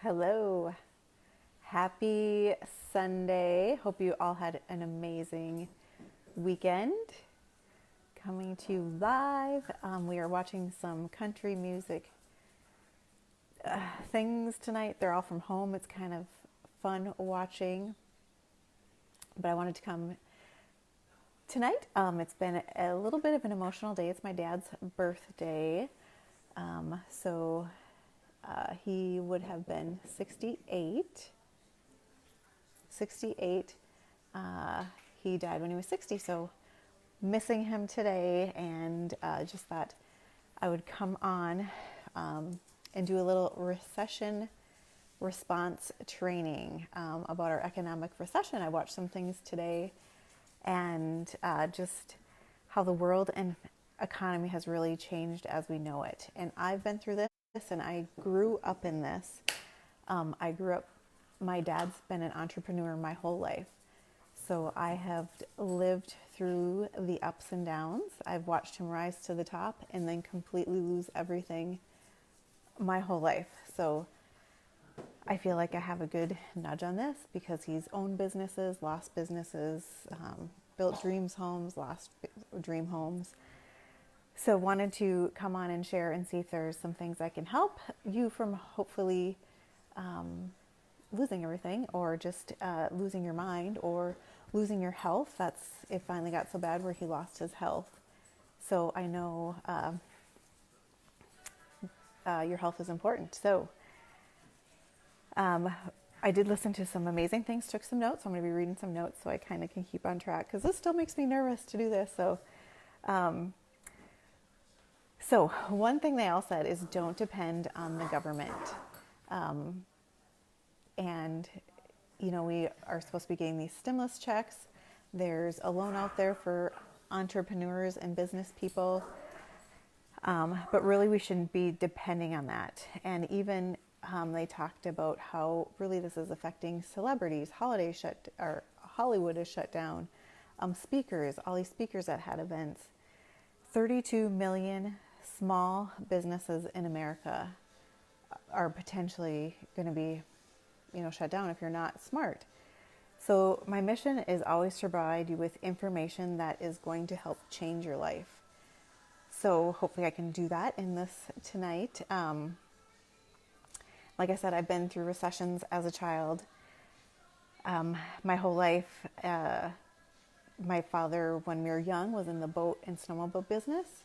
Hello. Happy Sunday. Hope you all had an amazing weekend. Coming to you live. We are watching some country music things tonight. They're all from home. It's kind of fun watching. But I wanted to come tonight. It's been a little bit of an emotional day. It's my dad's birthday. So he would have been 68. 68. He died when he was 60, so missing him today, and just thought I would come on and do a little recession response training about our economic recession. I watched some things today and just how the world and economy has really changed as we know it. And I've been through this, and I grew up in this. My dad's been an entrepreneur my whole life. So I have lived through the ups and downs. I've watched him rise to the top and then completely lose everything my whole life. So I feel like I have a good nudge on this because he's owned businesses, lost businesses, built dreams homes, lost dream homes. So wanted to come on and share and see if there's some things I can help you from hopefully losing everything, or just losing your mind, or losing your health. It finally got so bad where he lost his health. So I know your health is important. So I did listen to some amazing things, took some notes. I'm going to be reading some notes so I kind of can keep on track, because this still makes me nervous to do this. So one thing they all said is don't depend on the government. And, we are supposed to be getting these stimulus checks. There's a loan out there for entrepreneurs and business people. But really we shouldn't be depending on that. And even they talked about how really this is affecting celebrities. Hollywood is shut down. Speakers, all these speakers that had events. 32 million small businesses in America are potentially going to be, shut down if you're not smart. So my mission is always to provide you with information that is going to help change your life. So hopefully I can do that in this tonight. Like I said, I've been through recessions as a child. My whole life, my father, when we were young, was in the boat and snowmobile business.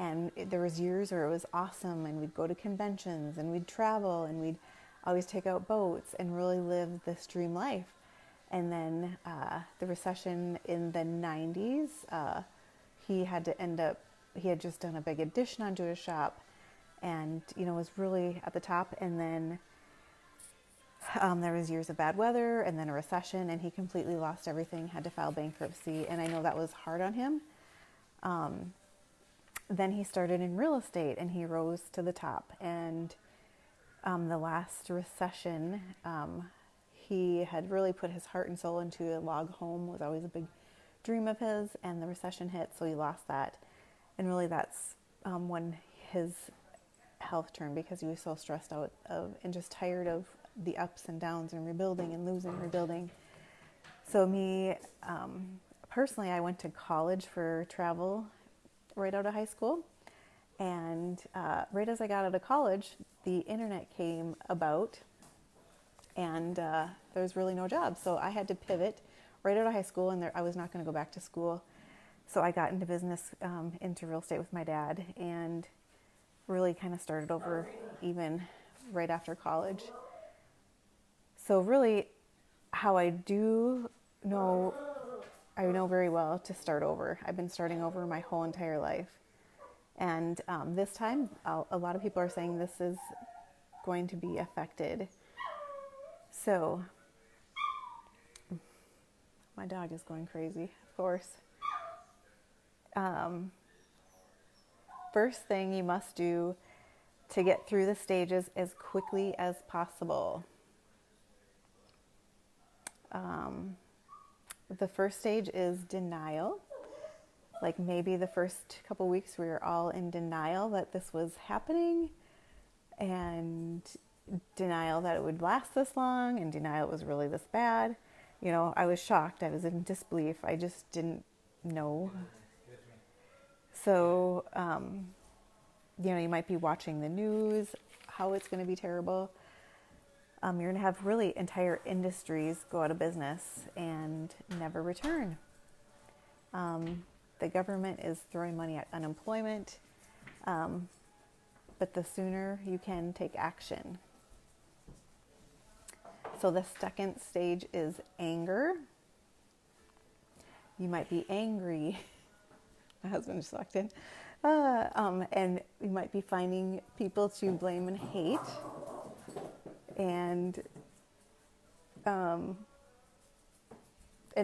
And there was years where it was awesome, and we'd go to conventions, and we'd travel, and we'd always take out boats and really live this dream life. And then the recession in the 90s, he had just done a big addition onto his shop, and was really at the top. And then there was years of bad weather, and then a recession, and he completely lost everything, had to file bankruptcy. And I know that was hard on him. Then he started in real estate, and he rose to the top. And the last recession, he had really put his heart and soul into a log home. Was always a big dream of his, and the recession hit, so he lost that. And really that's when his health turned, because he was so stressed out and just tired of the ups and downs and rebuilding and losing, rebuilding. So me, personally, I went to college for travel right out of high school. And right as I got out of college, the internet came about, and there was really no job. So I had to pivot right out of high school, and I was not going to go back to school. So I got into business, into real estate with my dad, and really kind of started over even right after college. So really how I know very well to start over. I've been starting over my whole entire life. And this time, a lot of people are saying this is going to be affected. So, my dog is going crazy, of course. First thing you must do to get through the stages as quickly as possible. The first stage is denial. Like maybe the first couple weeks we were all in denial that this was happening, and denial that it would last this long, and denial it was really this bad. You know, I was shocked. I was in disbelief. I just didn't know. So, you know, you might be watching the news, how it's going to be terrible. You're going to have really entire industries go out of business and never return. The government is throwing money at unemployment, but the sooner you can take action. So the second stage is anger. You might be angry. My husband just walked in. And you might be finding people to blame and hate. And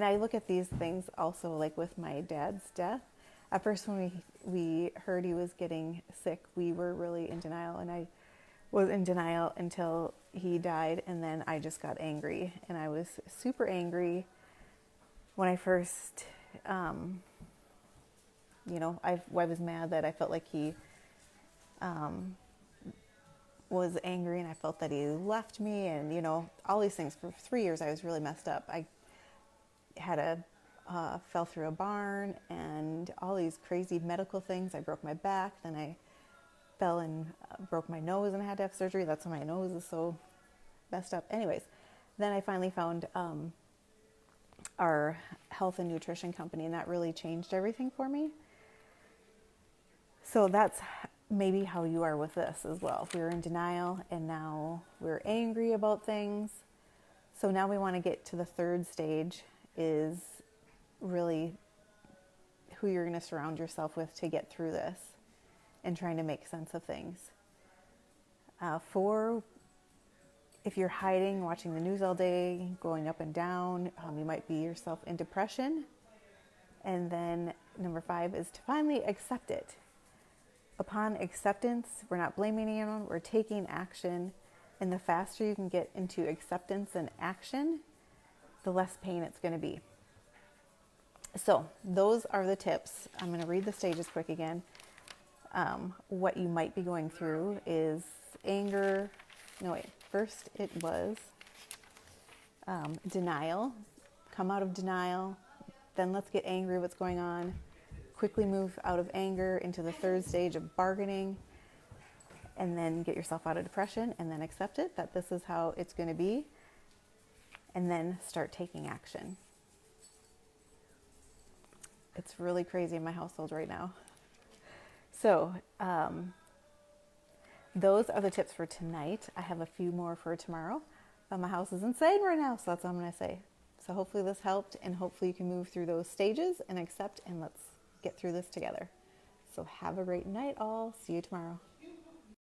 I look at these things also like with my dad's death. At first when we heard he was getting sick, we were really in denial. And I was in denial until he died. And then I just got angry. And I was super angry when I first... you know, I was mad that I felt like he was angry, and I felt that he left me, and, you know, all these things. For 3 years, I was really messed up. I had fell through a barn, and all these crazy medical things. I broke my back, then I fell and broke my nose and I had to have surgery. That's why my nose is so messed up. Anyways, then I finally found our health and nutrition company, and that really changed everything for me. So that's maybe how you are with this as well. If we were in denial and now we're angry about things. So now we want to get to the third stage, is really who you're going to surround yourself with to get through this and trying to make sense of things. 4, if you're hiding, watching the news all day, going up and down, you might be yourself in depression. And then number 5 is to finally accept it. Upon acceptance, we're not blaming anyone, we're taking action. And the faster you can get into acceptance and action, the less pain it's going to be. So those are the tips. I'm going to read the stages quick again. What you might be going through is anger. No, wait. First it was denial. Come out of denial. Then let's get angry what's going on. Quickly move out of anger into the third stage of bargaining. And then get yourself out of depression, and then accept it, that this is how it's going to be. And then start taking action. It's really crazy in my household right now. So, those are the tips for tonight. I have a few more for tomorrow. But my house is insane right now, so that's all I'm going to say. So hopefully this helped, and hopefully you can move through those stages and accept, and let's get through this together. So have a great night all. See you tomorrow.